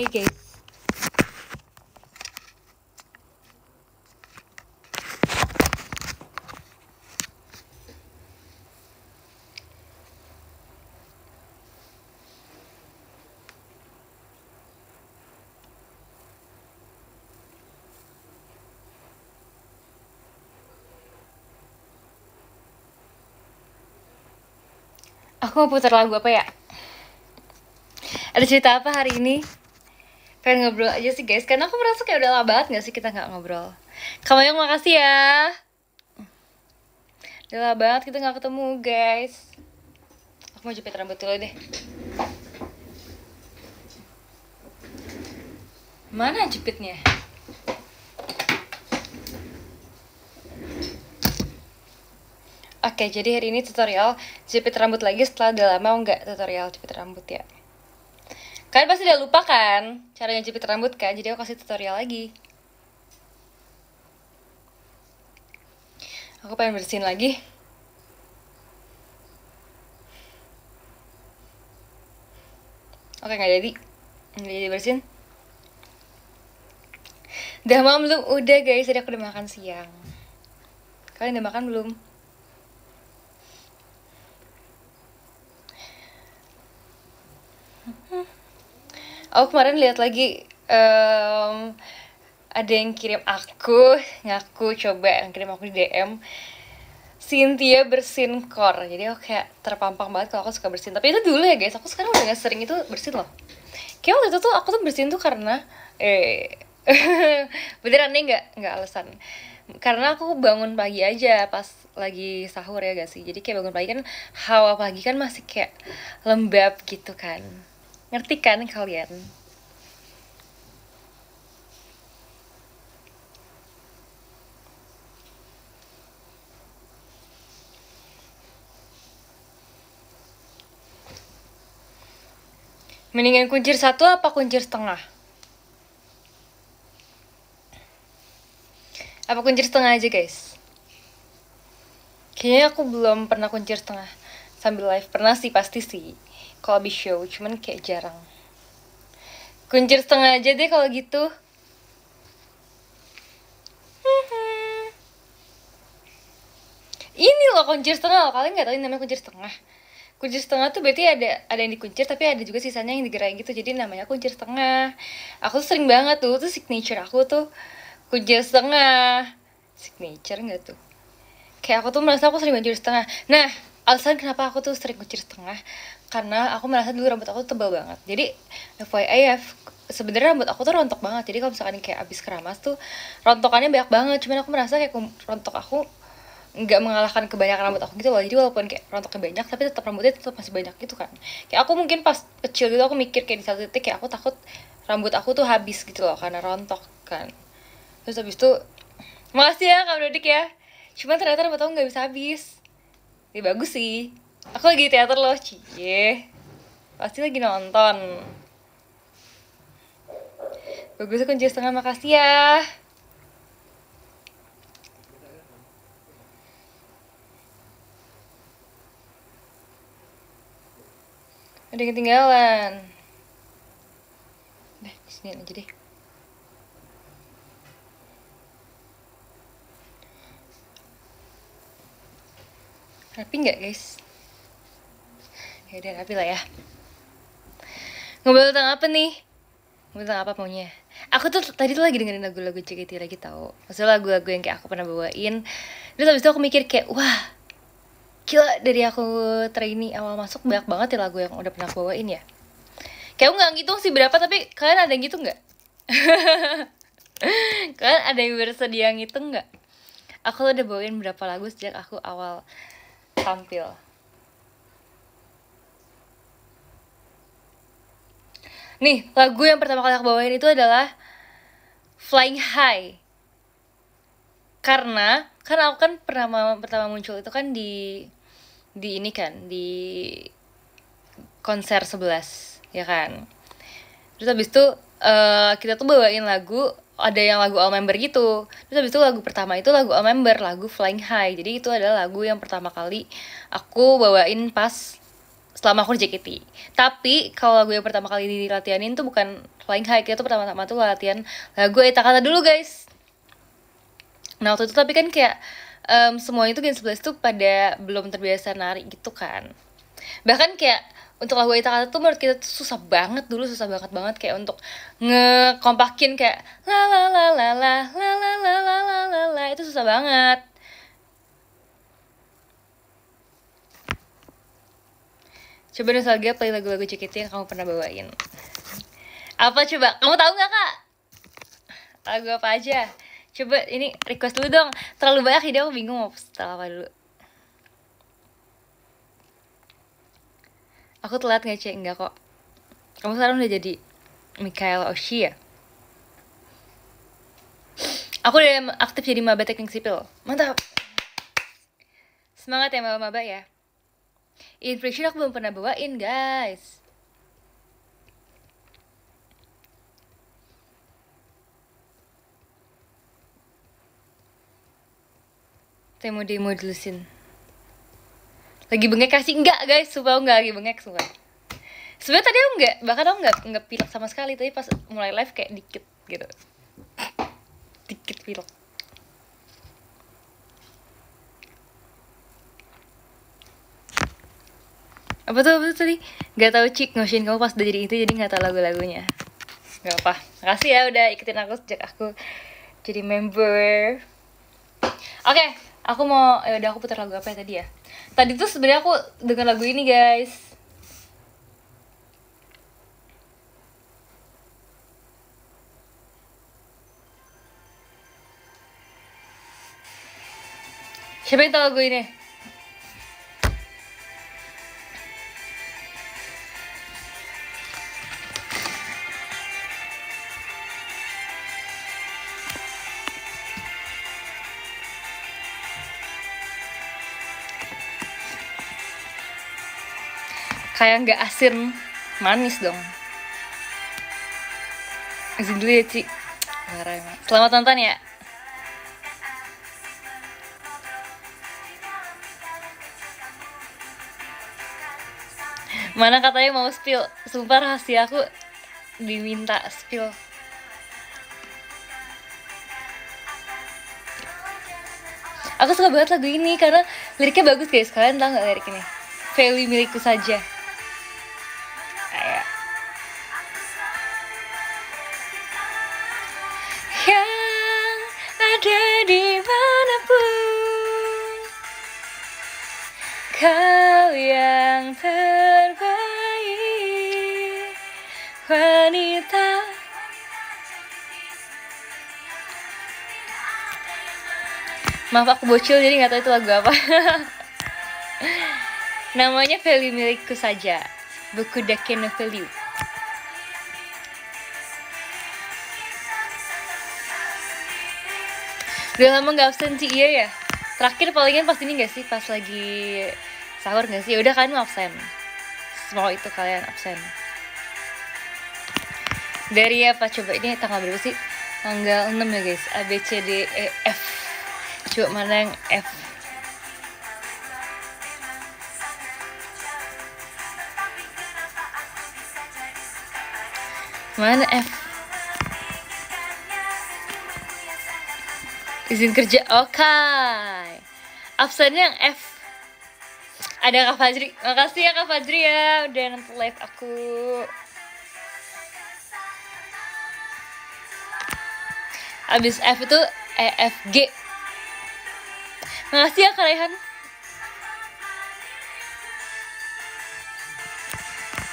lagi guys. Aku mau putar lagu apa ya? Ada cerita apa hari ini? Pengen ngobrol aja sih guys, karena aku merasa kayak udah lama banget gak sih kita gak ngobrol. Kamu yang makasih ya. Udah lama banget kita gak ketemu guys. Aku mau jepit rambut dulu deh. Mana jepitnya? Oke, jadi hari ini tutorial jepit rambut lagi setelah udah lama nggak tutorial jepit rambut ya. Kalian pasti udah lupa kan caranya jepit rambut kan, jadi aku kasih tutorial lagi. Aku pengen bersihin lagi. Oke, nggak jadi bersihin. Udah malam belum? Udah guys, tadi aku udah makan siang. Kalian udah makan belum? Aku kemarin lihat lagi ada yang kirim aku, ngaku coba yang kirim aku di DM Cynthia bersin core. Jadi aku kayak terpampang banget kalau aku suka bersin. Tapi itu dulu ya guys, aku sekarang udah gak sering itu bersin loh. Kayak waktu itu tuh aku tuh bersin tuh karena beneran nih nggak alasan. Karena aku bangun pagi aja pas lagi sahur ya gak sih. Jadi kayak bangun pagi kan hawa pagi kan masih kayak lembab gitu kan. Ngerti kan kalian? Mendingan kuncir satu apa kuncir setengah? Apa kuncir setengah aja guys? Kayaknya aku belum pernah kuncir setengah sambil live. Pernah sih, pasti sih kalau habis show, cuman kayak jarang. Kuncir setengah aja deh kalau gitu. Ini loh kuncir setengah loh. Kalian gak tahu ini namanya kuncir setengah. Kuncir setengah tuh berarti ada yang dikuncir tapi ada juga sisanya yang digerain gitu. Jadi namanya kuncir setengah. Aku tuh sering banget tuh signature aku tuh kuncir setengah. Signature gak tuh? Kayak aku tuh merasa aku sering kuncir setengah. Nah, alasan kenapa aku tuh sering kuncir setengah karena aku merasa dulu rambut aku tuh tebal banget. Jadi FYI ya, sebenarnya rambut aku tuh rontok banget. Jadi kalau misalkan kayak abis keramas tuh rontokannya banyak banget. Cuman aku merasa kayak rontok aku nggak mengalahkan kebanyakan rambut aku gitu loh. Jadi walaupun kayak rontoknya banyak tapi tetap rambutnya tetap masih banyak gitu kan. Kayak aku mungkin pas kecil gitu aku mikir kayak di satu titik kayak aku takut rambut aku tuh habis gitu loh karena rontok kan. Terus habis itu makasih ya Kak Dodik ya. Cuman ternyata rambut aku nggak bisa habis. Ya bagus sih. Aku lagi di teater loh, cie. Pasti lagi nonton. Bagusnya kunci setengah, makasih ya. Ada yang ketinggalan. Udah, kesini aja deh. Rapi nggak guys? Ya udah rapi lah ya. Ngobrol tentang apa nih? Ngobrol tentang apa maunya? Aku tuh tadi tuh lagi dengerin lagu-lagu JKT lagi tau. Maksudnya lagu-lagu yang kayak aku pernah bawain. Terus habis itu aku mikir kayak, wah, gila dari aku trainee awal masuk banyak banget ya lagu yang udah pernah aku bawain ya. Kayak aku nggak ngitung sih berapa, tapi kalian ada yang gitu nggak? Kalian ada yang bersedia ngitung nggak? Aku udah bawain berapa lagu sejak aku awal tampil. Nih, lagu yang pertama kali aku bawain itu adalah Flying High. Karena aku kan pertama muncul itu kan di ini kan, di konser 11, ya kan. Terus habis itu kita tuh bawain lagu, ada yang lagu All Member gitu. Terus habis itu lagu pertama itu lagu All Member, lagu Flying High. Jadi itu adalah lagu yang pertama kali aku bawain pas selama aku di JKT. Tapi kalau lagu yang pertama kali dilatihanin tuh bukan Flying High, itu pertama-tama tuh latihan lagu Eta Kata dulu guys. Nah waktu itu tapi kan kayak semuanya tuh Gen 11 tuh pada belum terbiasa nari gitu kan. Bahkan kayak untuk lagu Eta Kata tuh menurut kita tuh susah banget dulu, susah banget kayak untuk ngekompakin kayak la la la la la la la la la la la la, itu susah banget. Coba nostalgia play lagu-lagu JKT yang kamu pernah bawain. Apa coba? Kamu tahu nggak kak? Lagu apa aja? Coba ini request dulu dong. Terlalu banyak ide, aku bingung mau setel apa dulu. Aku telat ngecek, enggak kok. Kamu sekarang udah jadi Michaela Oshie ya? Aku udah aktif jadi maba teknik sipil. Mantap. Semangat ya maba-maba ya. Inflation aku belum pernah bawain guys. Demo dulu sin. Lagi bengek kasih enggak guys, supaya enggak lagi bengek sumpah. Sebenarnya tadi aku enggak pilek sama sekali, tapi pas mulai live kayak dikit gitu. Dikit pilek. Apa tuh tadi? Gak tau Cik, ngosin kamu pas udah jadi itu, jadi gak tau lagu-lagunya. Gak apa, makasih ya udah ikutin aku sejak aku jadi member. Oke, aku mau, udah aku putar lagu apa ya tadi ya? Tadi tuh sebenarnya aku denger lagu ini guys. Siapa yang tau lagu ini? Kayak nggak asin, manis dong. Izin dulu ya Ci. Selamat nonton ya. Mana katanya mau spill. Sumpah rahasia aku diminta spill. Aku suka banget lagu ini karena liriknya bagus guys. Kalian tahu nggak lirik ini? Value milikku saja. Kayak yang ada dimanapun, kau yang terbaik, wanita. Maaf aku bocil jadi nggak tahu itu lagu apa. Namanya Value milikku saja. Buku dake no value. Udah lama gak absen sih, iya ya. Terakhir palingan pas ini gak sih, pas lagi sahur gak sih? Udah kan mau absen. Semua itu kalian absen. Dari apa coba, ini tanggal berapa sih? Tanggal 6 ya guys. A, B, C, D, E, F. Coba mana yang F? Mana F? Izin kerja, oke. Absennya yang F. Ada Kak Fajri. Makasih ya Kak Fajri ya udah nonton live aku. Abis F itu E, F, G. Makasih ya Kak Rehan.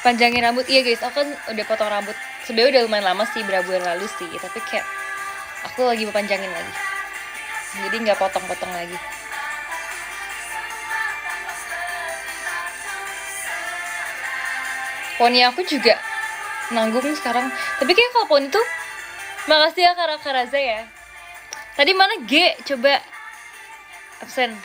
Panjangin rambut, iya guys, aku kan udah potong rambut. Sebenarnya udah lumayan lama sih, berapa bulan lalu sih. Tapi kayak aku lagi mau panjangin lagi. Jadi nggak potong-potong lagi. Poni aku juga nanggung sekarang. Tapi kayak kalau poni tuh, makasih ya Kak Raza ya. Tadi mana G? Coba absen.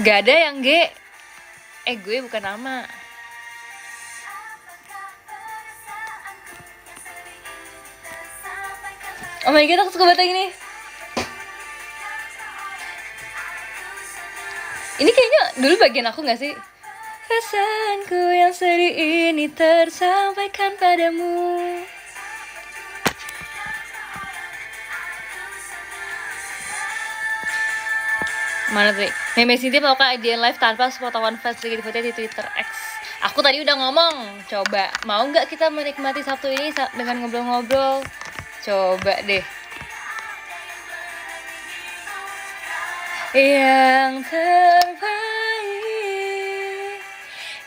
Gak ada yang G. Gue bukan nama. Oh my god, aku suka banget ini. Ini kayaknya dulu bagian aku gak sih? Rasaanku yang sedih ini tersampaikan padamu. Mana tuh? Meme Cynthia melakukan IDN live tanpa sepotong fans lagi di foto di Twitter X. Aku tadi udah ngomong, coba mau nggak kita menikmati Sabtu ini dengan ngobrol-ngobrol? Coba deh. Yang terbaik,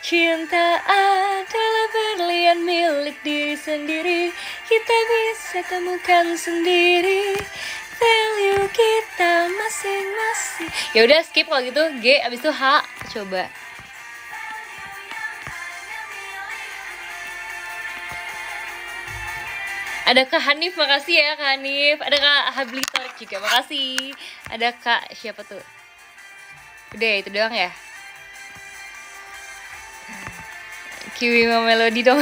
cinta adalah berlian milik diri sendiri. Kita bisa temukan sendiri value kita masing-masing. Ya udah skip kalau gitu. G abis itu H. Coba. Ada Kak Hanif, makasih ya Kak Hanif. Ada Kak Hablitor juga, makasih. Ada Kak siapa tuh? Udah itu doang ya. Kiwi Melody dong.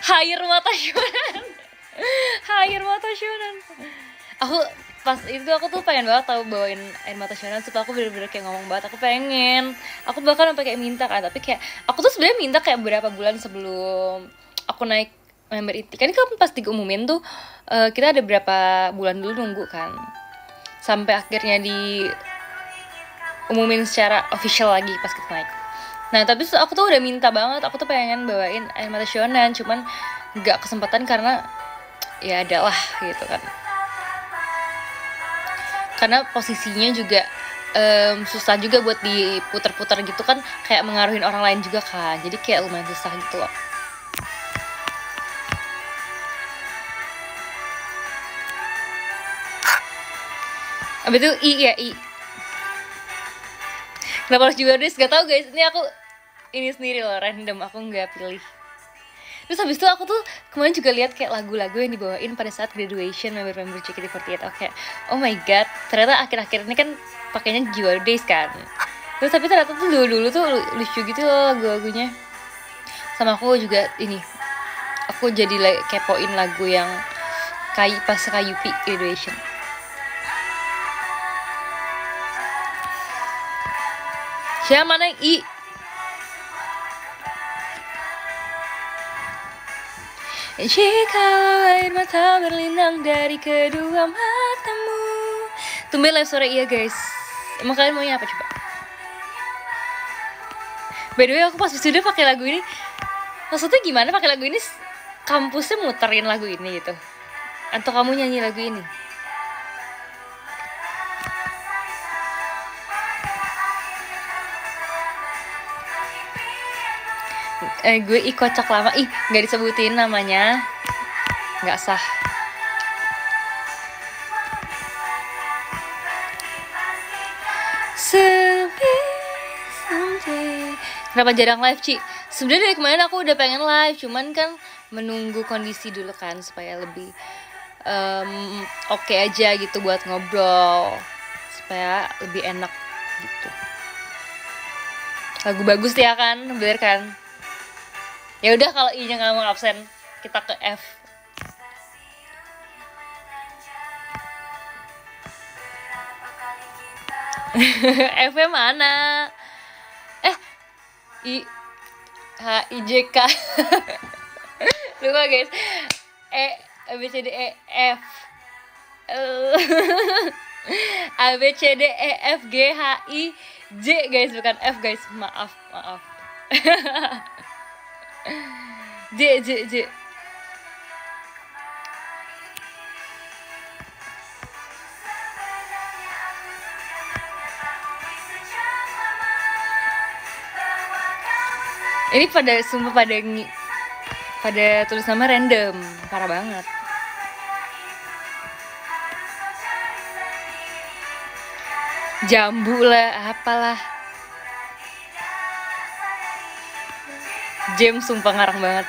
Hire Mata Shonen. Hire Mata Shonen. Aku pas itu aku tuh pengen banget tahu bawain air mata shonen, supaya aku bener-bener kayak ngomong banget aku pengen, aku bahkan sampai kayak minta kan, tapi kayak aku tuh sebenarnya minta kayak beberapa bulan sebelum aku naik member itu kan pas diumumin tuh kita ada berapa bulan dulu nunggu kan sampai akhirnya di umumin secara official lagi pas kita naik. Nah tapi aku tuh udah minta banget, aku tuh pengen bawain air mata shonen, cuman nggak kesempatan karena ya adalah gitu kan, karena posisinya juga susah juga buat diputar-putar gitu kan, kayak mengaruhin orang lain juga kan, jadi kayak lumayan susah gitu loh. Abis itu I ya I. Kenapa harus juga guys? Gak tau guys, ini aku ini sendiri loh, random, aku nggak pilih. Terus habis itu aku tuh kemarin juga lihat kayak lagu-lagu yang dibawain pada saat graduation member-member JKT48. Oke, oh my god, ternyata akhir-akhir ini kan pakainya Jiwa Days kan. Terus tapi ternyata tuh dulu tuh lucu gitu loh lagu-lagunya. Sama aku juga ini, aku jadi kepoin lagu yang pas Yupi graduation. Siapa mana yang I? Jika air mata berlinang dari kedua matamu. Tumben live sore iya guys. Emang kalian maunya apa coba? By the way aku pas sudah pakai lagu ini. Maksudnya gimana pakai lagu ini? Kampusnya muterin lagu ini gitu? Atau kamu nyanyi lagu ini? Gue kocak lama, nggak disebutin namanya, nggak sah. Kenapa jarang live Ci? Sebenarnya dari kemarin aku udah pengen live, cuman kan menunggu kondisi dulu kan supaya lebih oke aja gitu buat ngobrol, supaya lebih enak gitu. Lagu bagus ya kan, bener kan? Ya udah kalau I-nya nggak mau absen, kita ke F. F-nya mana? I H I J K. Lupa guys. A B C D E F. A B C D E F G H I J guys, bukan F guys. Maaf. J. Ini pada tulis nama random, parah banget. Jambu lah, apalah. James sumpah ngarang banget.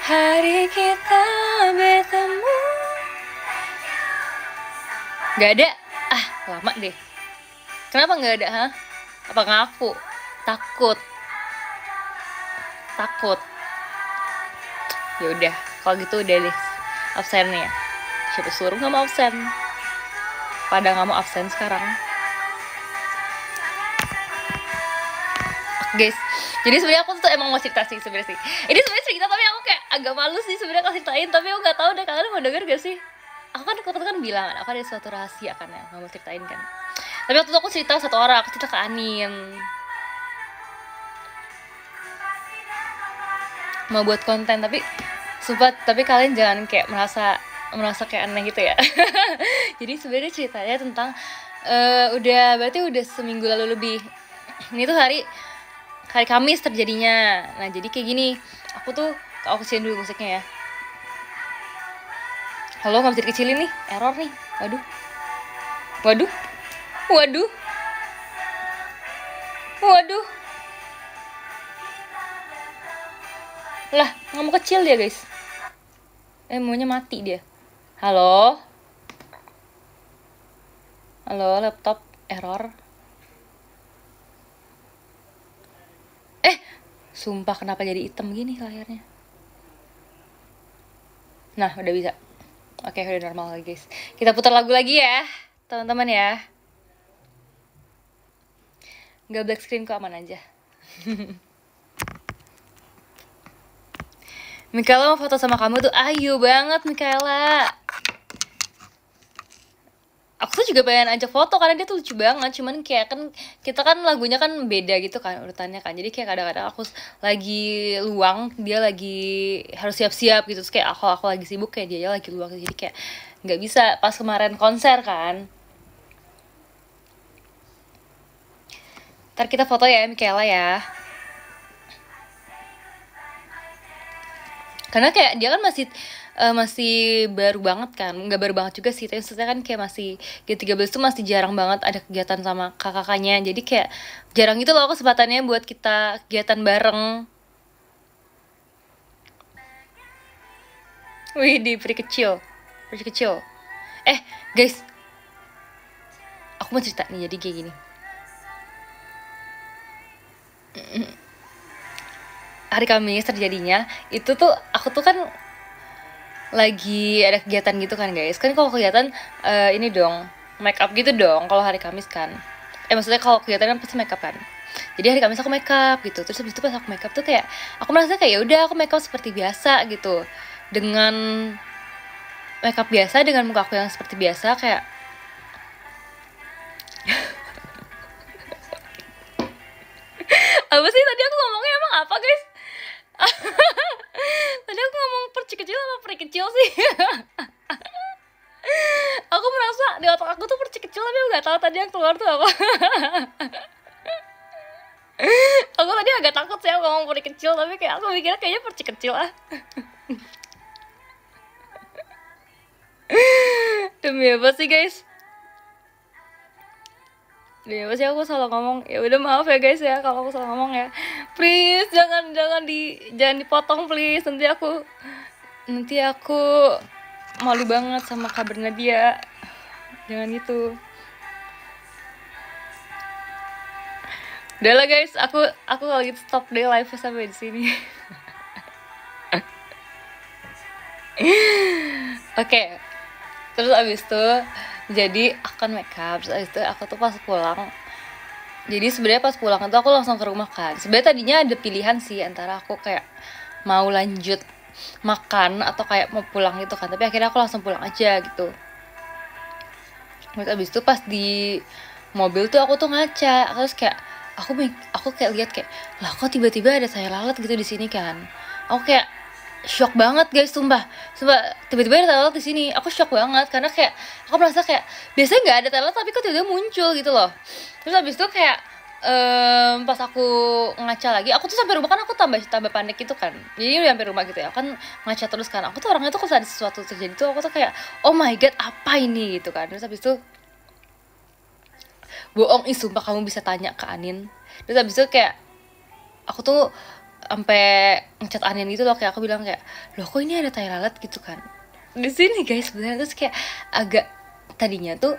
Hari kita bertemu. Gak ada. Lama deh. Kenapa nggak ada, ha? Apa ngaku? Takut. Takut. Ya udah, kalau gitu udah deh absennya. Siapa suruh nggak mau absen? Pada nggak mau absen sekarang. Guys, jadi sebenarnya aku tuh emang mau cerita sih sebenarnya sih. Ini sebenarnya cerita tapi aku kayak agak malu sih sebenarnya kalau ceritain, tapi aku nggak tahu deh kalian mau denger gak sih? Aku kan bilang aku ada suatu rahasia kan yang nggak mau ceritain kan. Tapi waktu itu aku cerita satu orang, aku cerita ke Anin. Mau buat konten tapi sumpah, tapi kalian jangan kayak merasa kayak aneh gitu ya. Jadi sebenarnya ceritanya tentang berarti udah seminggu lalu lebih. Ini tuh hari Kamis terjadinya. Nah jadi kayak gini, aku kecilin dulu musiknya ya. Halo, nggak bisa dikecilin nih, error nih. Waduh. Lah, nggak mau kecil dia guys. Maunya mati dia. Halo laptop error. Sumpah kenapa jadi hitam gini layarnya. Nah udah bisa. Oke, udah normal lagi guys. Kita putar lagu lagi ya teman-teman ya. Nggak black screen kok, aman aja. Mikaela mau foto sama kamu tuh, ayo banget Mikaela. Aku tuh juga pengen ajak foto karena dia tuh lucu banget, cuman kayak kan kita kan lagunya kan beda gitu kan urutannya kan, jadi kayak kadang-kadang aku lagi luang, dia lagi harus siap-siap gitu, terus kayak aku lagi sibuk, kayak dia lagi luang, jadi kayak nggak bisa pas kemarin konser kan. Ntar kita foto ya Mikaela ya, karena kayak dia kan masih baru banget kan, nggak baru banget juga sih, tapi maksudnya kan kayak masih G13 tuh masih jarang banget ada kegiatan sama kakak-kakaknya, jadi kayak jarang gitu loh kesempatannya buat kita kegiatan bareng. Wih, di peri kecil. Guys, aku mau cerita nih, jadi kayak gini. Hari Kamis terjadinya itu tuh aku tuh kan lagi ada kegiatan gitu kan guys, kan kalau kegiatan ini dong make up gitu dong kalau hari Kamis kan, maksudnya kalau kegiatan kan pasti make up kan, jadi hari Kamis aku make up gitu, terus habis itu pas aku make up tuh kayak aku merasa kayak ya udah aku make up seperti biasa gitu, dengan make up biasa, dengan muka aku yang seperti biasa kayak apa sih tadi aku ngomongnya emang apa guys? Tadi aku ngomong perci kecil sama peri kecil sih. Aku merasa di otak aku tuh perci kecil, tapi aku nggak tahu tadi yang keluar tuh apa. Aku tadi agak takut sih aku ngomong peri kecil, tapi kayak aku mikirnya kayaknya perci kecil ah. Demi apa sih guys? Demi apa sih aku salah ngomong? Ya udah maaf ya guys ya kalau aku salah ngomong ya. Please jangan dipotong please, nanti aku malu banget sama kabarnya dia. Jangan gitu. Udah lah guys, aku lagi stop deh live sampai di sini. Oke. Terus abis itu jadi akan make up, terus abis itu aku tuh pas pulang, jadi sebenarnya pas pulang itu aku langsung ke rumah kan. Sebenarnya tadinya ada pilihan sih antara aku kayak mau lanjut makan atau kayak mau pulang gitu kan, tapi akhirnya aku langsung pulang aja gitu. Terus abis itu pas di mobil tuh aku tuh ngaca, terus kayak aku kayak lihat kayak lah kok tiba-tiba ada sayur lalat gitu di sini kan. Aku kayak shock banget guys, sumpah tiba-tiba ada talent di sini, aku shock banget karena kayak aku merasa kayak biasanya nggak ada talent tapi kok tiba-tiba muncul gitu loh. Terus habis itu kayak pas aku ngaca lagi, aku tuh sampai rumah kan aku tambah panik gitu kan, jadi udah sampai rumah gitu ya kan, ngaca terus kan, aku tuh orangnya tuh kalau ada sesuatu terjadi tuh aku tuh kayak oh my god apa ini gitu kan. Terus habis itu bohong sumpah, kamu bisa tanya ke Anin. Terus habis itu kayak aku tuh sampai ngecat Anin gitu loh, kayak aku bilang kayak loh kok ini ada tai lalat gitu kan di sini guys sebenarnya. Terus kayak tadinya tuh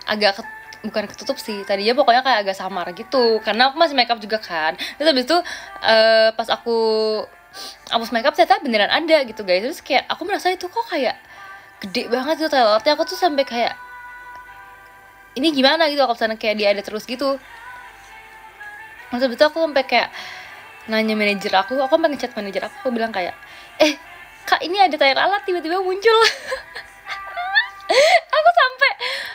agak bukan ketutup sih, tadinya pokoknya kayak agak samar gitu karena aku masih makeup juga kan. Terus habis itu pas aku hapus makeup ternyata beneran ada gitu guys. Terus kayak aku merasa itu kok kayak gede banget gitu telatnya, aku tuh sampai kayak ini gimana gitu, aku sana kayak dia ada terus gitu. Terus habis itu aku sampai kayak nanya manajer aku sampai ngechat manajer aku bilang kayak kak ini ada tai lalat tiba-tiba muncul.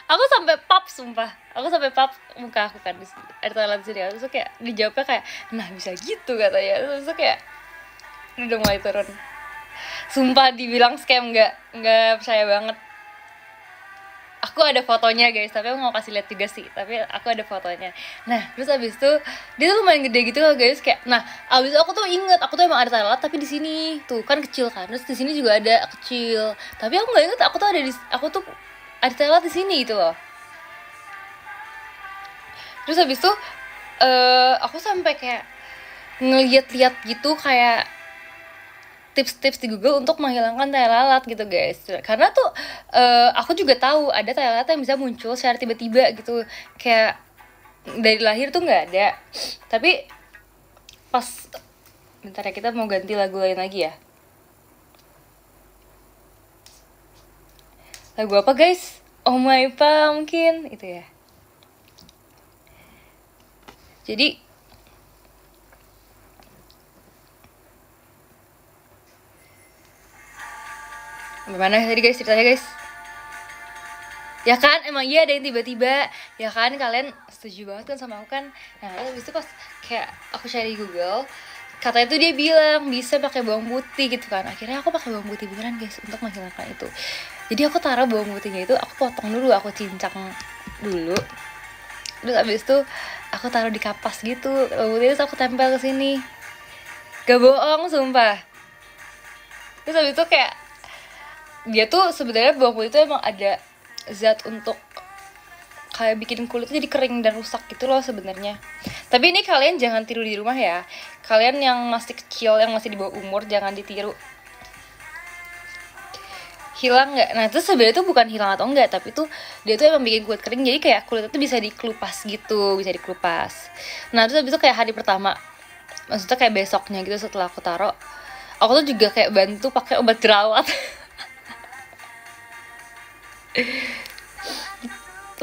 aku sampai pap, sumpah aku sampai pap muka aku kan, ada tai lalat di sini. Terus kayak dijawabnya kayak nah bisa gitu katanya. Terus kayak udah mulai turun, sumpah dibilang scam nggak percaya banget. Aku ada fotonya guys, tapi aku mau kasih lihat juga sih, tapi aku ada fotonya. Nah terus abis itu dia tuh lumayan gede gitu loh guys, kayak nah abis itu aku tuh inget aku tuh emang ada tai lalat tapi di sini tuh kan kecil kan, terus di sini juga ada kecil, tapi aku nggak inget aku tuh ada tai lalat di sini gitu loh. Terus abis itu aku sampai kayak ngeliat-liat gitu kayak tips-tips di Google untuk menghilangkan tai lalat gitu guys. Karena tuh aku juga tahu ada tai lalat yang bisa muncul secara tiba-tiba gitu, kayak dari lahir tuh nggak ada. Tapi pas bentar ya, kita mau ganti lagu lain lagi ya. Lagu apa guys? Oh My Pumpkin itu ya. Jadi gimana tadi guys ceritanya guys? Ya kan emang iya ada yang tiba-tiba, ya kan kalian setuju banget kan sama aku kan. Nah habis itu pas kayak aku cari di Google, katanya tuh dia bilang bisa pakai bawang putih gitu kan. Akhirnya aku pakai bawang putih beneran guys untuk menghilangkan itu. Jadi aku taruh bawang putihnya itu, aku potong dulu, aku cincang dulu. Terus abis itu aku taruh di kapas gitu, bawang putih itu aku tempel ke sini. Gak bohong sumpah. Terus abis itu kayak dia tuh sebenarnya bawang putih itu emang ada zat untuk kayak bikin kulit jadi kering dan rusak gitu loh sebenarnya. Tapi ini kalian jangan tiru di rumah ya. Kalian yang masih kecil, yang masih di bawah umur jangan ditiru. Hilang nggak? Nah itu sebenarnya tuh bukan hilang atau enggak, tapi tuh dia tuh emang bikin kulit kering. Jadi kayak kulit itu bisa dikelupas gitu, bisa dikelupas. Nah terus habis itu kayak hari pertama, maksudnya kayak besoknya gitu setelah aku taruh, aku tuh juga kayak bantu pakai obat jerawat.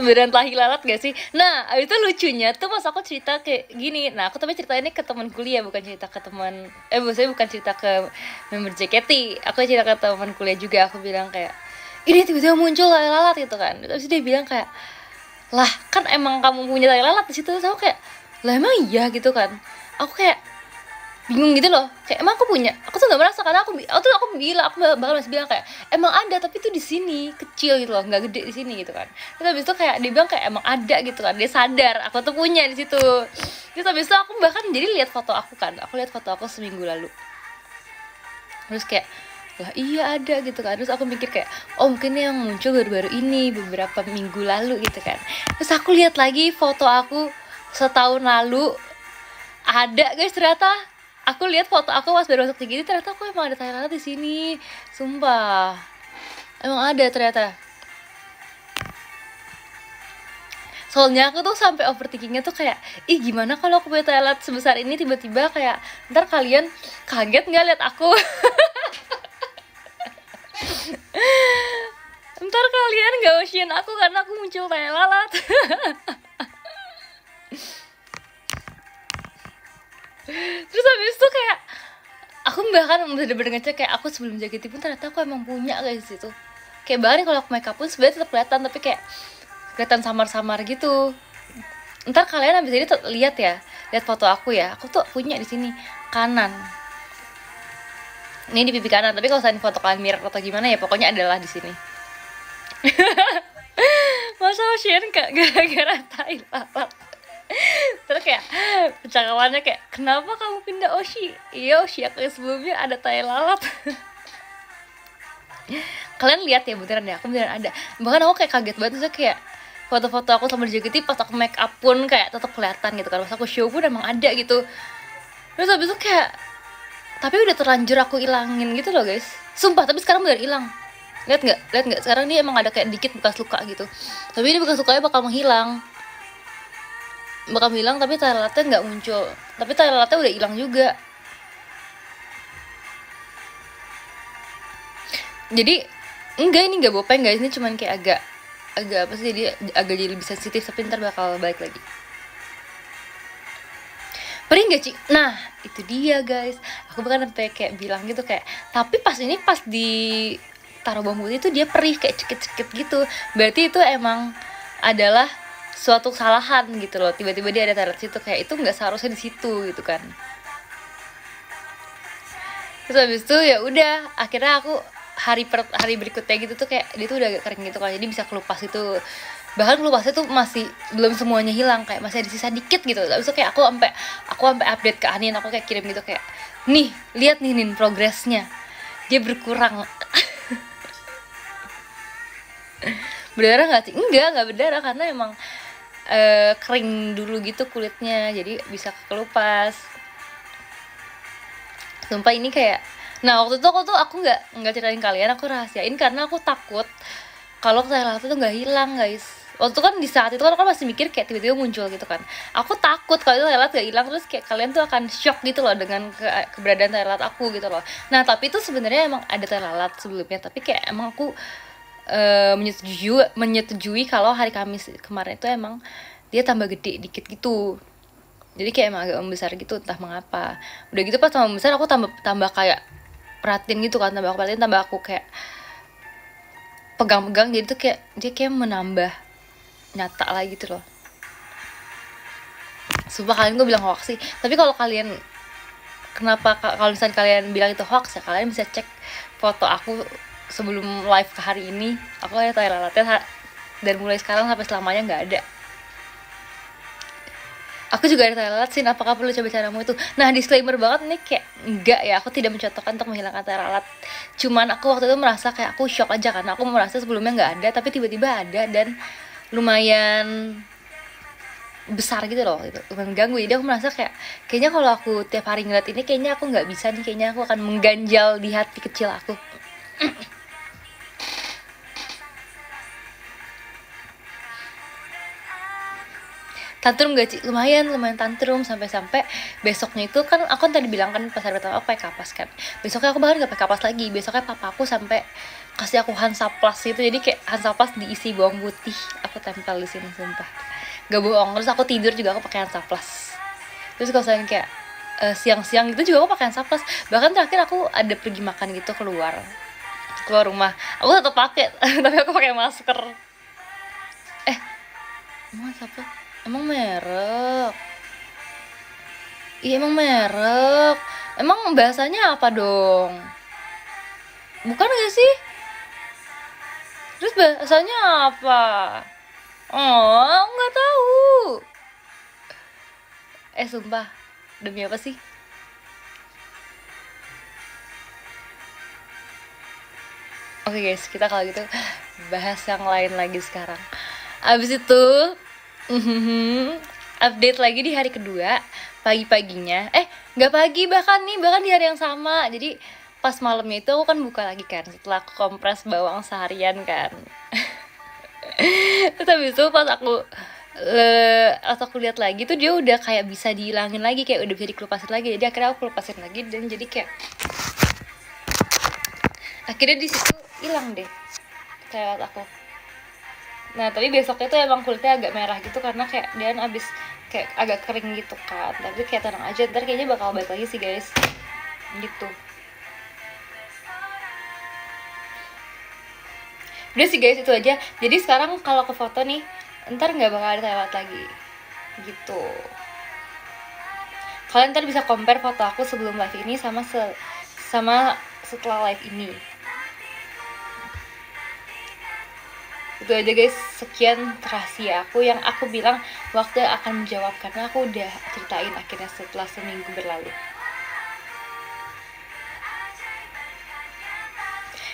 Beneran tahi lalat gak sih? Nah itu lucunya tuh pas aku cerita kayak gini. Nah aku tapi cerita ini ke teman kuliah, bukan cerita ke teman maksudnya bukan cerita ke member JKT. Aku cerita ke teman kuliah juga. Aku bilang kayak ini tiba-tiba muncul tai lalat gitu kan. Terus dia bilang kayak lah kan emang kamu punya tai lalat di situ. Terus aku kayak lah emang iya gitu kan. Aku kayak bingung gitu loh, kayak emang aku punya, aku tuh nggak merasa karena aku bilang, aku bakal masih bilang kayak emang ada tapi tuh di sini kecil gitu loh, nggak gede di sini gitu kan. Terus habis itu kayak dia bilang kayak emang ada gitu kan, dia sadar aku tuh punya di situ. Terus habis itu aku bahkan jadi lihat foto aku kan, aku lihat foto aku seminggu lalu, terus kayak lah iya ada gitu kan. Terus aku mikir kayak oh mungkin yang muncul baru-baru ini beberapa minggu lalu gitu kan. Terus aku lihat lagi foto aku setahun lalu, ada guys ternyata. Aku lihat foto aku pas baru masuk tinggi, ternyata aku emang ada tai lalat di sini, sumpah, emang ada ternyata. Soalnya aku tuh sampai overthinkingnya tuh kayak ih gimana kalau aku punya tai lalat sebesar ini tiba-tiba kayak ntar kalian kaget nggak lihat aku. Ntar kalian nggak usiin aku karena aku muncul tai lalat. Terus habis itu kayak aku bahkan bener-bener ngecek kayak aku sebelum JKT pun ternyata aku emang punya guys itu. Kayak bahkan kalau aku makeup pun sebenarnya tetap kelihatan, tapi kayak kelihatan samar-samar gitu. Ntar kalian abis ini lihat ya, lihat foto aku ya, aku tuh punya di sini kanan. Ini di pipi kanan, tapi kalau misalnya foto kalian mirror atau gimana ya pokoknya adalah di sini. Masa Ocean kak gara-gara tai lalat. Terus kayak percakapannya kayak kenapa kamu pindah Oshi? Iya Oshi aku sebelumnya ada tai lalat. Kalian lihat ya beneran ya, aku beneran ada. Bahkan aku kayak kaget banget, terus kayak foto-foto aku sama JKT pas aku make up pun kayak tetap kelihatan gitu kan, pas aku show pun emang ada gitu. Terus habis itu kayak tapi udah terlanjur aku ilangin gitu loh guys, sumpah. Tapi sekarang bener hilang. Lihat nggak sekarang ini emang ada kayak dikit bekas luka gitu, tapi ini bekas lukanya bakal menghilang. bakal hilang tapi toiletnya nggak muncul, tapi toiletnya udah hilang juga. Jadi enggak, ini nggak bopeng guys, ini cuman kayak agak apa sih, jadi agak jadi lebih sensitif, tapi ntar bakal balik lagi. Perih nggak Ci? Nah itu dia guys, aku bahkan sampai kayak bilang gitu kayak, tapi pas di taruh bawang putih itu dia perih kayak cekit-cekit gitu, berarti itu emang adalah suatu kesalahan gitu loh, tiba-tiba dia ada taruh situ, kayak itu nggak seharusnya di situ gitu kan. Terus habis itu ya udah, akhirnya aku hari berikutnya gitu tuh kayak dia tuh udah agak kering gitu kan, jadi bisa kelupas itu, bahkan kelupasnya tuh masih belum semuanya hilang, kayak masih ada sisa dikit gitu. Terus kayak aku sampai update ke Anin, aku kayak kirim gitu kayak, nih lihat nih Nin progresnya, dia berkurang. Berdarah nggak sih? Nggak berdarah, karena emang kering dulu gitu kulitnya, jadi bisa kelupas. Sumpah ini kayak, nah waktu itu aku nggak ceritain kalian, aku rahasiain karena aku takut kalau saya tuh nggak hilang guys. Waktu kan di saat itu kan aku masih mikir kayak tiba-tiba muncul gitu kan, aku takut kalau itu lalat gak hilang, terus kayak kalian tuh akan shock gitu loh dengan keberadaan lalat aku gitu loh. Nah tapi itu sebenarnya emang ada lalat sebelumnya, tapi kayak emang aku menyetujui kalau hari Kamis kemarin itu emang dia tambah gede dikit gitu, jadi kayak emang agak membesar gitu, entah mengapa. Udah gitu pas tambah besar aku tambah kayak perhatiin gitu kan, tambah aku kayak pegang-pegang, jadi tuh kayak dia kayak menambah nyata lah gitu loh. Sumpah kalian gue bilang hoax sih, tapi kalau kalian kalau misalnya kalian bilang itu hoax ya, kalian bisa cek foto aku sebelum live ke hari ini, aku ada tai lalatnya, dan mulai sekarang sampai selamanya nggak ada. Aku juga ada tai lalat sih, apakah perlu coba caramu itu? Nah disclaimer banget nih, kayak enggak ya, aku tidak mencontohkan untuk menghilangkan tai lalat, cuman aku waktu itu merasa kayak aku shock aja, karena aku merasa sebelumnya nggak ada, tapi tiba-tiba ada dan lumayan besar gitu loh, itu mengganggu. Jadi aku merasa kayak, kayaknya kalau aku tiap hari ngeliat ini, kayaknya aku nggak bisa nih, kayaknya aku akan mengganjal di hati kecil aku. Tantrum gak sih? Lumayan tantrum, sampai besoknya itu kan aku tadi bilang kan pas hari pertama aku pakai kapas kan, besoknya aku bahkan gak pakai kapas lagi. Besoknya papa aku sampai kasih aku Hansaplast gitu, jadi kayak Hansaplast diisi bawang putih, aku tempel di sini, sumpah gak bohong. Terus aku tidur juga aku pakai Hansaplast. Terus kalau misalnya kayak siang-siang gitu juga aku pakai Hansaplast. Bahkan terakhir aku ada pergi makan gitu keluar rumah, aku tetap pakai tapi aku pakai masker. Emang siapa? Emang merek? Iya emang merek. Emang bahasanya apa dong? Bukan gak sih? Terus bahasanya apa? Oh, nggak tahu. Sumpah, demi apa sih? Oke guys, kita kalau gitu bahas yang lain lagi sekarang. Abis itu update lagi di hari kedua, pagi-paginya, nggak pagi, bahkan di hari yang sama. Jadi pas malamnya itu aku kan buka lagi kan, setelah aku kompres bawang seharian kan. Terus habis itu pas aku lihat lagi tuh dia udah kayak bisa dihilangin lagi, kayak udah bisa dikelupasin lagi. Jadi akhirnya aku kelupasin lagi, dan jadi kayak akhirnya di situ hilang deh lewat aku. Nah tapi besoknya tuh emang kulitnya agak merah gitu, karena kayak dia abis kayak agak kering gitu kan. Tapi kayak tenang aja, ntar kayaknya bakal balik lagi sih guys, gitu. Udah sih guys, itu aja. Jadi sekarang kalau ke foto nih, ntar nggak bakal ada lewat lagi gitu. Kalian ntar bisa compare foto aku sebelum live ini sama setelah live ini. Itu aja guys, sekian rahasia aku yang aku bilang waktu akan menjawab, karena aku udah ceritain akhirnya setelah seminggu berlalu.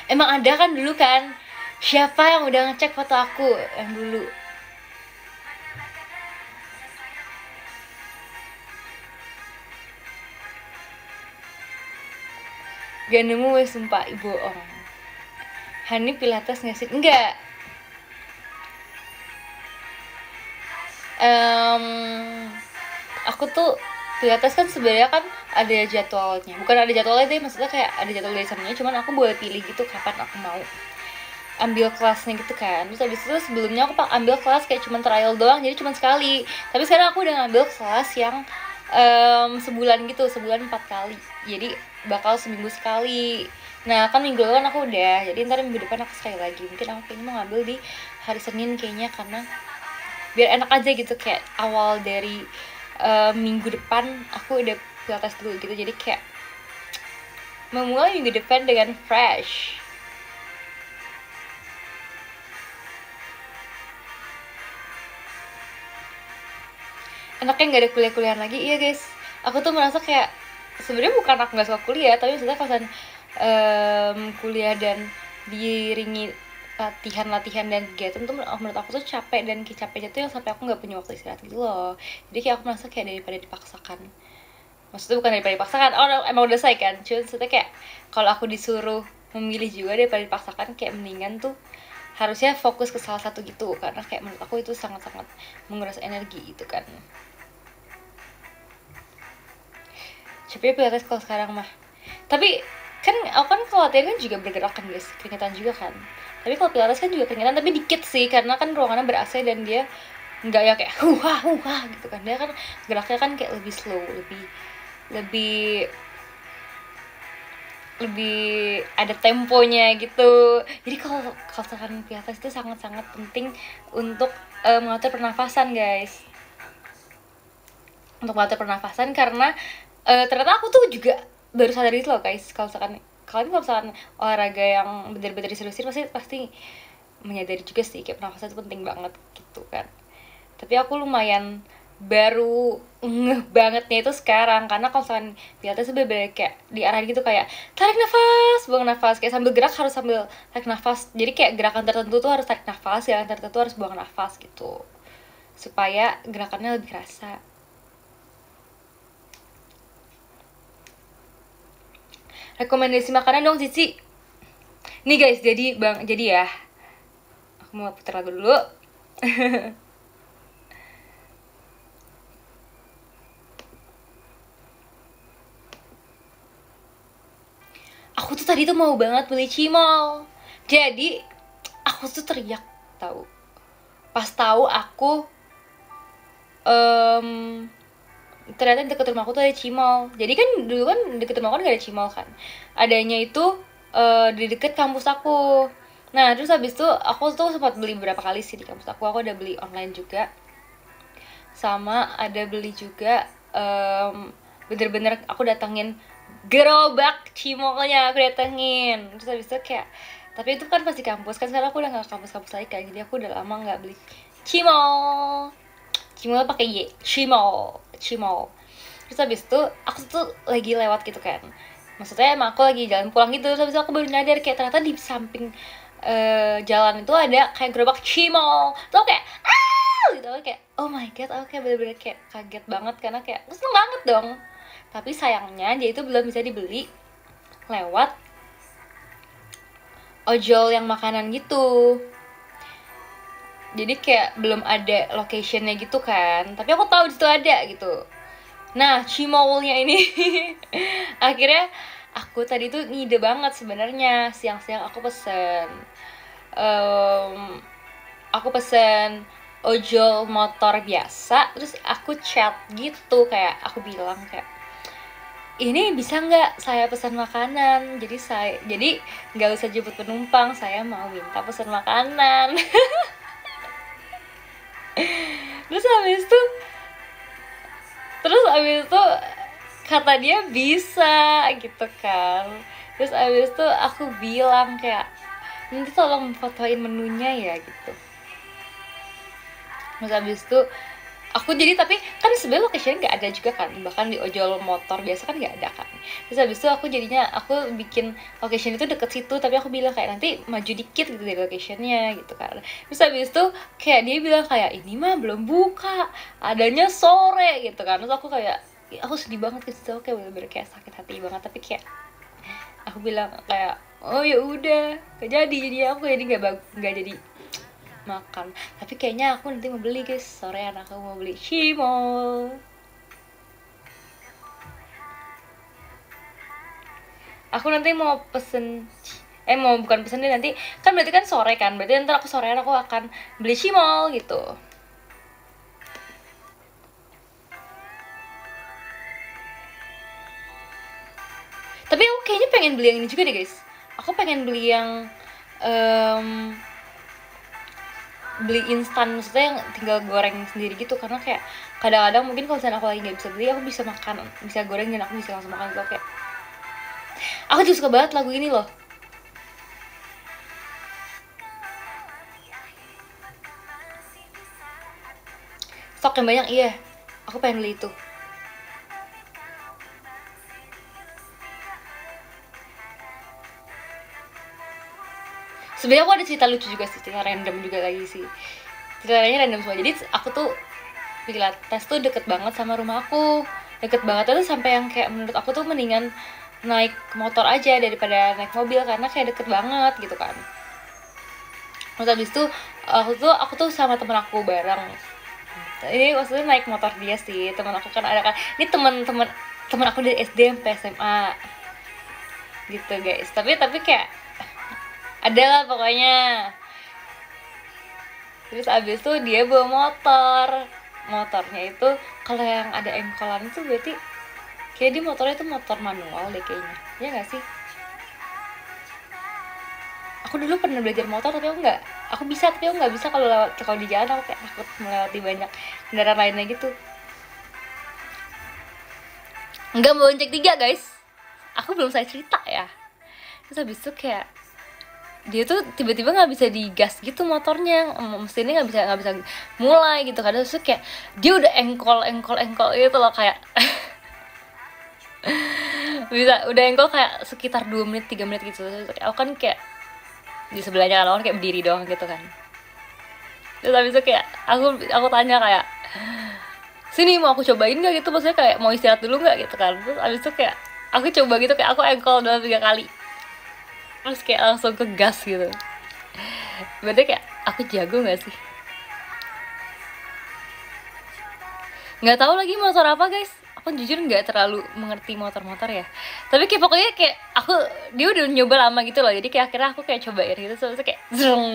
Emang ada kan dulu kan, siapa yang udah ngecek foto aku yang dulu? Gak nemu wes, sumpah ibu orang. Hani pilates gak sih? Enggak. aku tuh pilates kan sebenarnya kan ada jadwalnya, bukan ada jadwalnya deh, maksudnya kayak ada jadwal dari sananya, cuman aku boleh pilih gitu kapan aku mau ambil kelasnya gitu kan. Terus habis itu sebelumnya aku ambil kelas kayak cuman trial doang, jadi cuman sekali. Tapi sekarang aku udah ngambil kelas yang sebulan gitu, sebulan 4 kali, jadi bakal seminggu sekali. Nah kan minggu lalu kan aku udah, jadi ntar minggu depan aku sekali lagi. Mungkin aku kayaknya mau ngambil di hari Senin kayaknya, karena biar enak aja gitu, kayak awal dari minggu depan aku udah pilates dulu gitu, jadi kayak memulai minggu depan dengan fresh. Enaknya nggak ada kuliah-kuliahan lagi. Iya guys, aku tuh merasa kayak sebenarnya bukan aku nggak suka kuliah, tapi maksudnya kalau kuliah dan diiringi latihan dan kegiatan tuh menurut aku tuh capek, dan capeknya tuh yang sampai aku nggak punya waktu istirahat gitu loh. Jadi kayak aku merasa kayak daripada dipaksakan, maksudnya bukan daripada dipaksakan, emang udah selesai kan, cuma maksudnya kayak kalau aku disuruh memilih juga daripada dipaksakan, kayak mendingan tuh harusnya fokus ke salah satu gitu, karena kayak menurut aku itu sangat-sangat menguras energi gitu kan. Capek pilates kalau sekarang mah. Tapi kan aku kan kalau latihan kan juga bergerak kan guys, keringetan juga kan. Tapi kalau pilates kan juga keringetan, tapi dikit sih, karena kan ruangannya ber-AC dan dia nggak ya kayak huha gitu kan. Dia kan geraknya kan kayak lebih slow, lebih ada temponya gitu. Jadi kalau sekarang pilates itu sangat-sangat penting untuk mengatur pernafasan guys. Untuk mengatur pernafasan, karena ternyata aku tuh juga baru sadar itu loh guys, kalau misalkan kalian kalau misalkan olahraga yang bener-bener diseriusin pasti menyadari juga sih kayak pernafasan itu penting banget gitu kan. Tapi aku lumayan baru ngeh bangetnya itu sekarang, karena kalau misalkan pilates tuh bener-bener kayak diarahin gitu, kayak tarik nafas, buang nafas, kayak sambil gerak harus sambil tarik nafas. Jadi kayak gerakan tertentu tuh harus tarik nafas, gerakan tertentu harus buang nafas gitu, supaya gerakannya lebih kerasa. Rekomendasi makanan dong Cici. Nih guys, jadi ya, aku mau putar lagu dulu. Aku tuh tadi tuh mau banget beli cimol. Jadi aku tuh teriak tahu. Pas tahu aku ternyata deket rumah aku tuh ada cimol. Jadi kan dulu kan deket rumah aku gak ada cimol kan. Adanya itu di deket kampus aku. Nah terus habis itu aku tuh sempat beli beberapa kali sih di kampus aku. Aku udah beli online juga, sama ada beli juga bener-bener aku datengin gerobak cimolnya, aku datengin. Terus habis itu kayak, tapi itu kan pasti kampus kan, sekarang aku udah gak kampus-kampus lagi kan, jadi aku udah lama gak beli cimol pakai Y, cimol. Terus habis itu aku tuh lagi lewat gitu kan, maksudnya emang aku lagi jalan pulang gitu. Terus habis itu aku baru nyadar kayak ternyata di samping jalan itu ada kayak gerobak cimol. Terus aku kayak gitu, kayak oh my god, aku kayak bener-bener kayak kaget banget, karena kayak seneng banget dong. Tapi sayangnya dia itu belum bisa dibeli lewat ojol yang makanan gitu, jadi kayak belum ada locationnya gitu kan. Tapi aku tahu di situ ada gitu. Nah cimolnya ini akhirnya aku tadi tuh ngide banget sebenarnya, siang-siang aku pesen ojol motor biasa. Terus aku chat gitu, kayak aku bilang kayak, ini bisa nggak saya pesan makanan, jadi nggak usah jemput penumpang, saya mau minta pesan makanan. terus habis itu kata dia bisa gitu kan. Terus habis itu aku bilang kayak, nanti tolong fotoin menunya ya gitu. Terus habis itu aku jadi, tapi kan sebenarnya location nggak ada juga kan, bahkan di ojol motor biasa kan nggak ada kan. Terus habis itu aku bikin location itu deket situ, tapi aku bilang kayak nanti maju dikit gitu dari locationnya gitu kan. Terus habis itu kayak dia bilang kayak, ini mah belum buka, adanya sore gitu kan. Terus aku kayak, aku sedih banget ke situ, kayak bener-bener kayak sakit hati banget. Tapi kayak aku bilang kayak, oh ya udah gak jadi aku jadi nggak jadi makan. Tapi kayaknya aku nanti mau beli guys, sorean aku mau beli cimol. Aku nanti mau pesen, mau bukan pesen deh, nanti kan berarti kan sore kan, berarti nanti aku sorean aku akan beli cimol gitu. Tapi aku kayaknya pengen beli yang ini juga deh guys. Aku pengen beli yang beli instan, maksudnya yang tinggal goreng sendiri gitu, karena kayak kadang-kadang mungkin kalau misalnya aku lagi nggak bisa beli, aku bisa makan, bisa goreng dan aku bisa langsung makan gitu. Kayak aku juga suka banget lagu ini loh. Stok yang banyak, iya. Aku pengen beli itu. Sebenarnya aku ada cerita lucu juga sih, cerita random juga lagi sih. Ceritanya random semua. Jadi aku tuh Pilates tuh deket banget sama rumah aku. Deket banget tuh sampai yang kayak menurut aku tuh mendingan naik motor aja daripada naik mobil, karena kayak deket banget gitu kan. Terus habis itu aku tuh sama temen aku bareng. Ini maksudnya naik motor dia sih, teman aku kan ada kan. Ini teman aku dari SD sampai SMA gitu guys. Tapi kayak ada lah pokoknya. Terus abis itu dia bawa motornya itu kalau yang ada engkolan itu berarti kayak di motornya itu motor manual deh kayaknya, ya nggak sih? Aku dulu pernah belajar motor tapi aku bisa tapi aku nggak bisa kalau di jalan, aku kayak takut melewati banyak kendaraan lainnya gitu. Nggak mau cek 3 guys, aku belum saya cerita ya. Terus habis itu kayak dia tuh tiba-tiba nggak bisa digas gitu motornya, mesinnya nggak bisa mulai gitu. Kadang tuh kayak dia udah engkol gitu loh, kayak bisa udah engkol kayak sekitar 2 menit 3 menit gitu. Terus aku kan kayak di sebelahnya kan, kayak berdiri doang gitu kan. Terus habis itu kayak aku tanya kayak, sini mau aku cobain nggak gitu, maksudnya kayak mau istirahat dulu nggak gitu kan. Terus habis itu kayak aku coba gitu, kayak aku engkol dalam 3 kali, terus kayak langsung ke gas gitu. Berarti kayak aku jago nggak sih? Nggak tahu lagi motor apa guys, aku jujur nggak terlalu mengerti motor-motor ya. Tapi kayak pokoknya kayak dia udah nyoba lama gitu loh, jadi kayak akhirnya aku kayak cobain gitu, terus kayak zrung.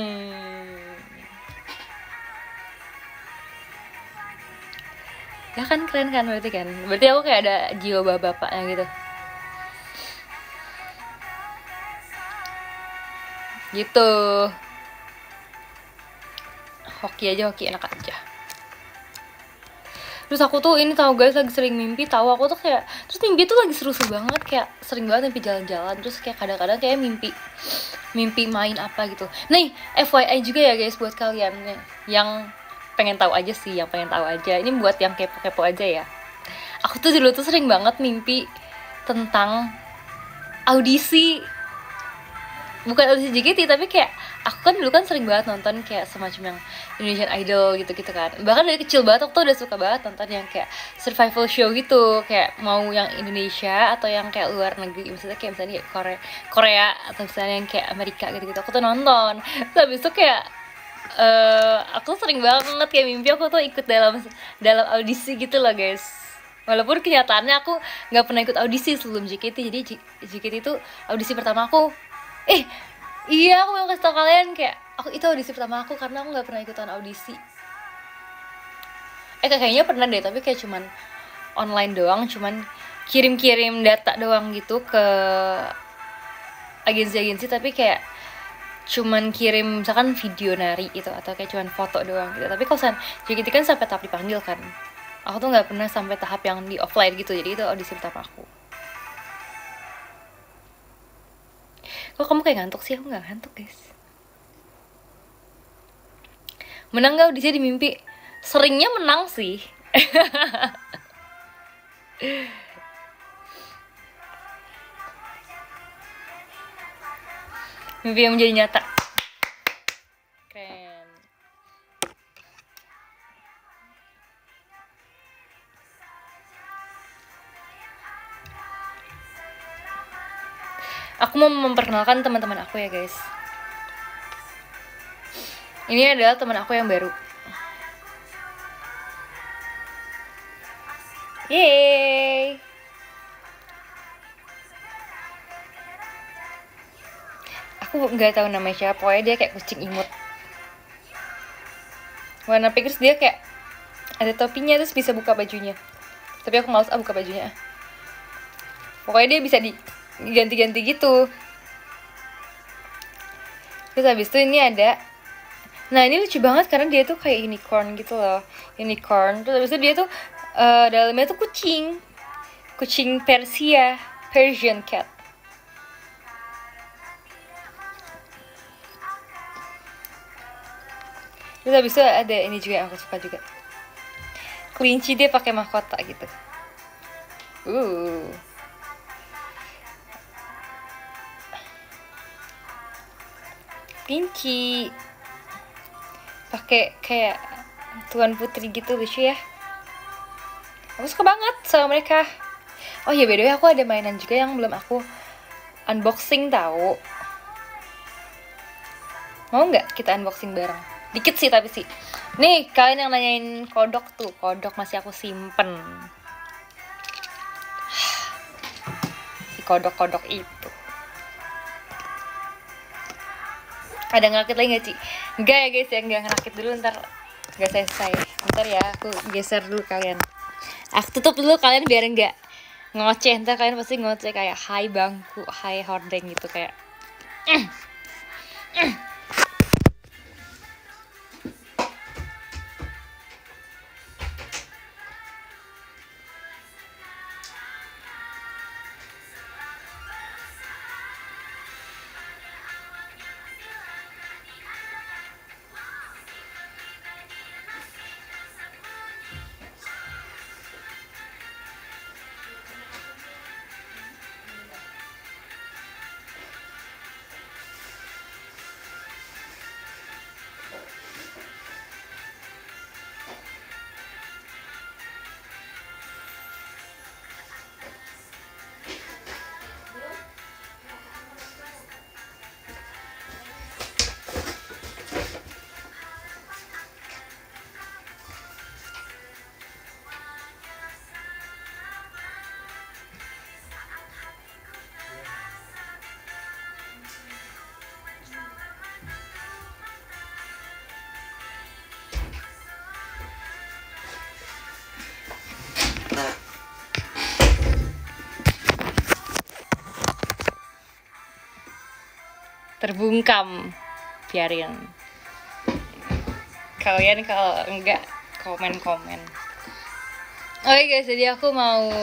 Ya kan keren kan, berarti aku kayak ada jiwa bapak-bapaknya gitu. Gitu. Hoki enak aja. Terus aku tuh ini tahu guys, lagi sering mimpi, tahu aku tuh kayak, terus mimpi tuh lagi seru-seru banget, kayak sering banget mimpi jalan-jalan, terus kayak kadang-kadang kayak mimpi main apa gitu. Nih FYI juga ya guys buat kalian nih, yang pengen tahu aja sih, ini buat yang kepo-kepo aja ya. Aku tuh dulu tuh sering banget mimpi tentang audisi, bukan audisi JKT, tapi kayak aku kan dulu kan sering banget nonton kayak semacam yang Indonesian Idol gitu kan. Bahkan dari kecil banget aku tuh udah suka banget nonton yang kayak survival show gitu, kayak mau yang Indonesia atau yang kayak luar negeri, misalnya kayak Korea atau misalnya yang kayak Amerika gitu aku tuh nonton. Terus habis itu kayak aku sering banget kayak mimpi aku tuh ikut dalam audisi gitu loh guys. Walaupun kenyataannya aku nggak pernah ikut audisi sebelum JKT. Jadi JKT itu audisi pertama aku. Iya, aku mau kasih tau kalian, kayak itu audisi pertama aku karena aku nggak pernah ikutan audisi. Kayaknya pernah deh, tapi kayak cuman online doang, cuman kirim data doang gitu ke agensi, tapi kayak cuman kirim misalkan video nari gitu, atau kayak cuman foto doang gitu. Tapi kalau JKT kan sampai tahap dipanggil kan, aku tuh nggak pernah sampai tahap yang di offline gitu. Jadi itu audisi pertama aku. Kok kamu kayak ngantuk sih? Aku nggak ngantuk guys. Menang gak audisi di mimpi? Seringnya menang sih. Mimpi yang menjadi nyata. Keren. Aku mau memperkenalkan teman-teman aku ya guys. Ini adalah teman aku yang baru. Yeay. Aku nggak tahu namanya siapa, pokoknya dia kayak kucing imut warna pink, terus dia kayak ada topinya, terus bisa buka bajunya, tapi aku males buka bajunya. Pokoknya dia bisa diganti-ganti gitu. Terus habis itu ini ada, nah ini lucu banget karena dia tuh kayak unicorn gitu loh, unicorn. Terus habis itu dia tuh dalamnya tuh kucing Persia, Persian cat. Terus habis itu ada ini juga yang aku suka juga, kelinci, dia pakai mahkota gitu. Kelinci pakai kayak tuan putri gitu, lucu ya. Aku suka banget sama mereka. Oh ya, by the way aku ada mainan juga yang belum aku unboxing tahu. Mau nggak kita unboxing bareng? Dikit sih tapi sih. Nih, kalian yang nanyain kodok tuh, kodok masih aku simpen. Si kodok-kodok itu. Ada ngerakit lagi nggak, Ci? Enggak ya guys, ya enggak ngerakit dulu, ntar nggak selesai. Ntar ya, aku geser dulu kalian. Aku tutup dulu kalian biar enggak ngoceh. Ntar kalian pasti ngoceh kayak hai bangku, hai hordeng gitu kayak. Terbungkam, biarin. Kalian kalau enggak komen-komen. Oke guys, jadi aku mau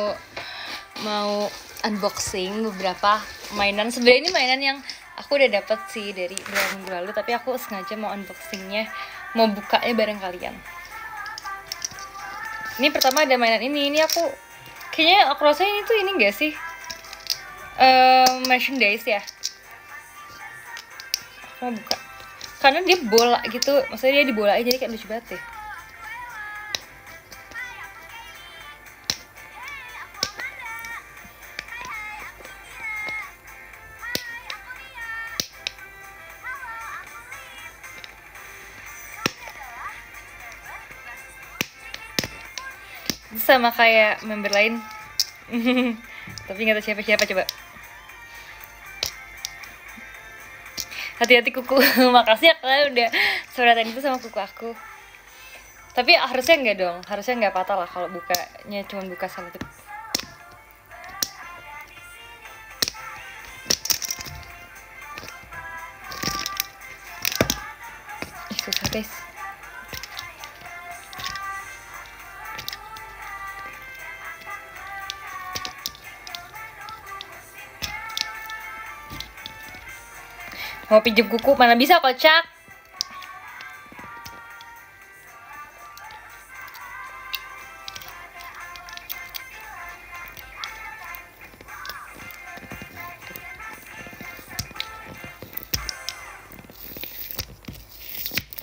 unboxing beberapa mainan. Sebenarnya ini mainan yang aku udah dapet sih dari 2 minggu lalu, tapi aku sengaja mau unboxingnya, mau bukanya bareng kalian. Ini pertama ada mainan ini aku kayaknya aku rasa ini tuh ini enggak sih merchandise ya. Mau buka karena dia bola gitu, maksudnya dia dibolain jadi kayak lucu banget deh. Itu sama kayak member lain tapi nggak tahu siapa coba. Hati-hati kuku. Makasih ya kalian udah suratan itu sama kuku aku. Tapi harusnya enggak dong, harusnya nggak patah lah kalau bukanya cuma buka selotip. Susah guys. Mau pinjem kuku, mana bisa kocak.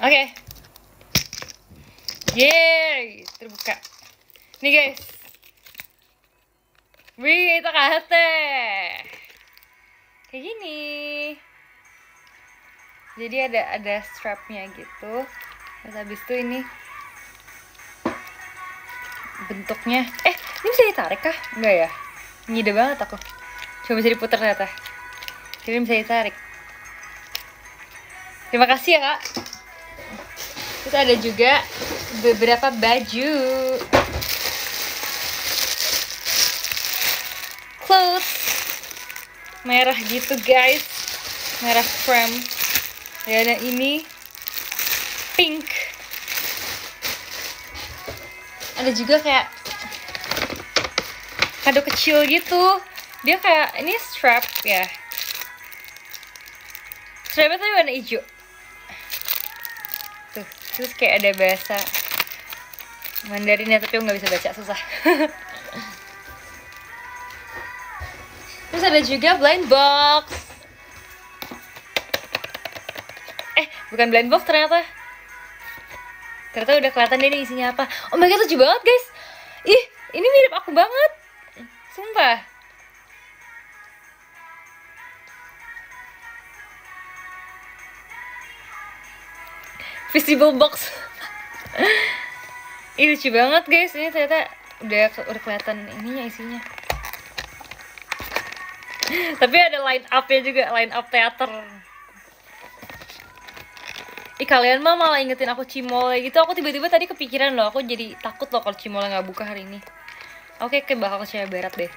Oke. Yeay, terbuka. Nih guys. Wih, itu kate. Kayak gini. Jadi ada strapnya gitu. Terus habis itu ini bentuknya, ini bisa ditarik kah? Enggak ya? Ngide banget aku. Coba bisa diputar ternyata. Jadi bisa ditarik. Terima kasih ya kak. Terus ada juga beberapa baju, clothes merah gitu guys, merah krem. Dan ini pink. Ada juga kayak kado kecil gitu. Dia kayak ini strap ya. Strapnya tuh warna hijau. Tuh, terus kayak ada bahasa Mandarinnya tapi aku nggak bisa baca, susah. Terus ada juga blind box. Bukan blind box ternyata. Ternyata udah kelihatan deh nih isinya apa. Oh my god, lucu banget guys. Ih, ini mirip aku banget. Sumpah. Visible box. Ih, lucu banget guys. Ini ternyata udah kelihatan ininya isinya. Tapi ada line up-nya juga, line up teater. Ih, kalian mah malah ingetin aku Cimol gitu. Aku tiba-tiba tadi kepikiran loh. Aku jadi takut loh kalau Cimol nggak buka hari ini. Oke, bakal ke Cewek Barat deh.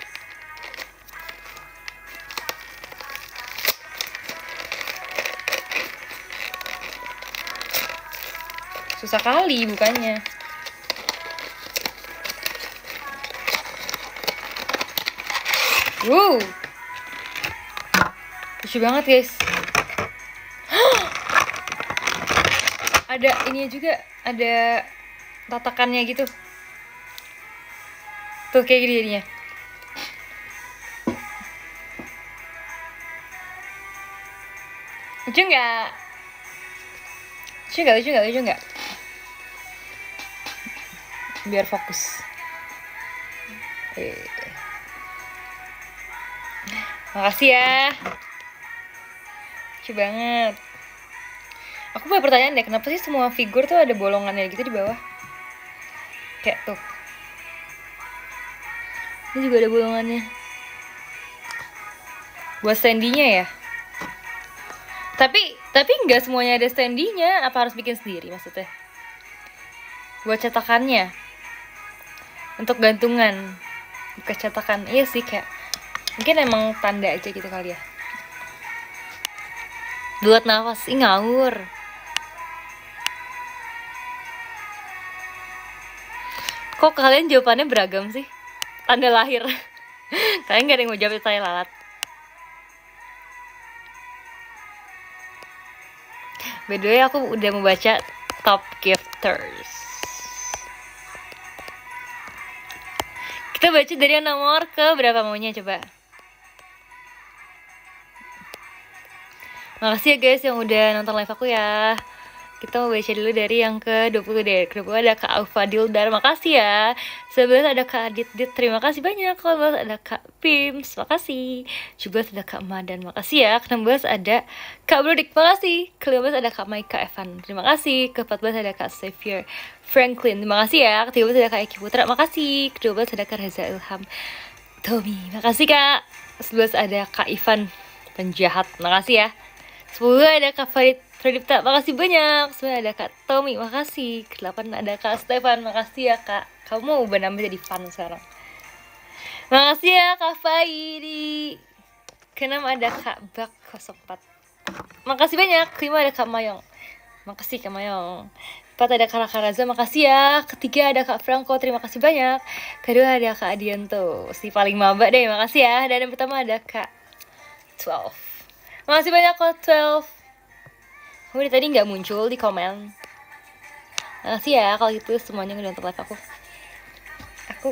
Susah kali bukanya. Wow, lucu banget guys. Ada ininya juga, ada tatakannya gitu. Tuh kayak gini jadinya. Lucu nggak? Lucu nggak? Biar fokus. Makasih ya. Lucu banget. Aku punya pertanyaan deh, kenapa sih semua figur tuh ada bolongannya gitu di bawah? Kayak tuh. Ini juga ada bolongannya. Buat standinya ya? Tapi nggak semuanya ada standinya. Apa harus bikin sendiri maksudnya? Buat cetakannya. Untuk gantungan. Bukan cetakan. Iya sih, kayak mungkin emang tanda aja gitu kali ya. Buat nafas, ngawur. Kok kalian jawabannya beragam sih? Tanda lahir. Kalian gak ada yang mau jawab saya lalat. By the way, aku udah membaca top gifters. Kita baca dari yang nomor ke berapa maunya coba. Makasih ya guys yang udah nonton live aku ya. Kita mau baca dulu dari yang ke-20 deh. Ke-20 ada Kak Alfadil Dar, makasih ya. 11 ada Kak Adit Dit, terima kasih banyak. Ke-12 ada Kak Pims, makasih. 17 ada Kak Madan, makasih ya. Ke-16 ada Kak Brodik, makasih. Ke-15 ada Kak Maika Evan, terima kasih. Ke-14 ada Kak Xavier Franklin, terima kasih ya. Ke-13 ada Kak Eki Putra, makasih. Ke-12 ada Kak Reza Ilham Tommy, makasih Kak. 11 ada Kak Ivan Penjahat, makasih ya. 10 ada Kak Farid Pradipta, makasih banyak. 9 ada Kak Tommy, makasih. Ke-8 ada Kak Stefan, makasih ya Kak. Kamu mau ubah nama jadi Fan sekarang. Makasih ya Kak Faidi. Ke-6 ada Kak Bak 04, makasih banyak. Ke-5 ada Kak Mayong, makasih Kak Mayong. 4 ada Kak Raka Raza, makasih ya. Ke-3 ada Kak Franco, terima kasih banyak. Ke-2 ada Kak Adianto, si paling maba deh, makasih ya. Dan yang pertama ada Kak 12, makasih banyak Kak 12. Kamu dari tadi nggak muncul di komen. Makasih ya kalau gitu semuanya udah nonton live aku. Aku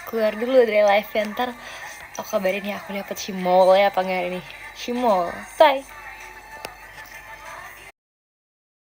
keluar dulu dari live, ntar aku kabarin ya aku dapet Cimol ya apa enggak ini. Cimol, bye.